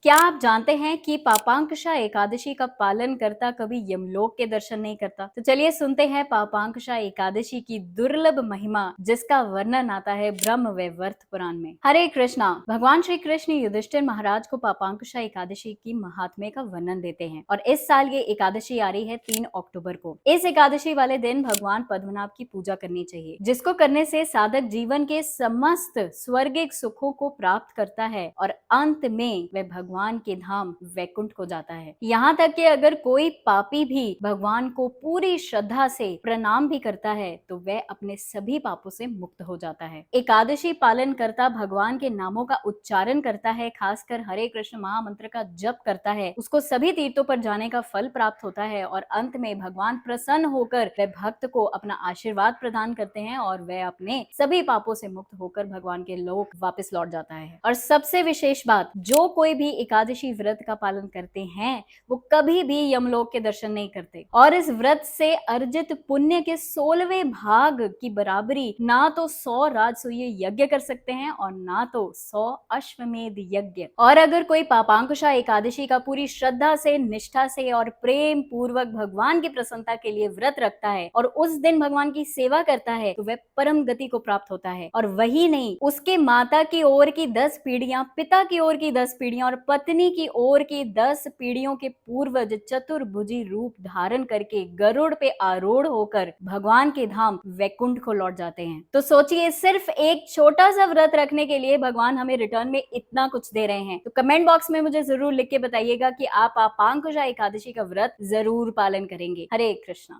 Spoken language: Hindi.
क्या आप जानते हैं कि पापांकुशा एकादशी का पालन करता कभी यमलोक के दर्शन नहीं करता? तो चलिए सुनते हैं पापांकुशा एकादशी की दुर्लभ महिमा, जिसका वर्णन आता है ब्रह्म वैवर्त पुराण में। हरे कृष्णा। भगवान श्री कृष्ण युधिष्ठिर महाराज को पापांकुशा एकादशी की महात्म्य का वर्णन देते हैं और इस साल ये एकादशी आ रही है 3 अक्टूबर को। इस एकादशी वाले दिन भगवान पद्मनाभ की पूजा करनी चाहिए, जिसको करने से साधक जीवन के समस्त स्वर्गिक सुखों को प्राप्त करता है और अंत में वह भगवान के धाम वैकुंठ को जाता है। यहाँ तक कि अगर कोई पापी भी भगवान को पूरी श्रद्धा से प्रणाम भी करता है तो वह अपने सभी पापों से मुक्त हो जाता है। एकादशी पालन करता भगवान के नामों का उच्चारण करता है, खासकर हरे कृष्ण महामंत्र का जप करता है, उसको सभी तीर्थों पर जाने का फल प्राप्त होता है और अंत में भगवान प्रसन्न होकर वह भक्त को अपना आशीर्वाद प्रदान करते हैं और वह अपने सभी पापों से मुक्त होकर भगवान के लोक वापस लौट जाता है। और सबसे विशेष बात, जो कोई भी एकादशी व्रत का पालन करते हैं वो कभी भी यमलोक के दर्शन नहीं करते और इस व्रत से अर्जित पुण्य के 16वें भाग की बराबरी ना तो 100 राजसूय यज्ञ कर सकते हैं और ना तो 100 अश्वमेध यज्ञ। और अगर कोई पापांकुशा एकादशी का पूरी श्रद्धा से, निष्ठा से और प्रेम पूर्वक भगवान की प्रसन्नता के लिए व्रत रखता है और उस दिन भगवान की सेवा करता है तो वह परम गति को प्राप्त होता है। और वही नहीं, उसके माता की ओर की 10 पीढ़ियां, पिता की ओर की 10 पीढ़ियां और पत्नी की ओर की 10 पीढ़ियों के पूर्वज चतुर्भुजी रूप धारण करके गरुड़ पे आरूढ़ होकर भगवान के धाम वैकुंठ को लौट जाते हैं। तो सोचिए, सिर्फ एक छोटा सा व्रत रखने के लिए भगवान हमें रिटर्न में इतना कुछ दे रहे हैं। तो कमेंट बॉक्स में मुझे जरूर लिख के बताइएगा कि आप पापांकुशा एकादशी का व्रत जरूर पालन करेंगे। हरे कृष्णा।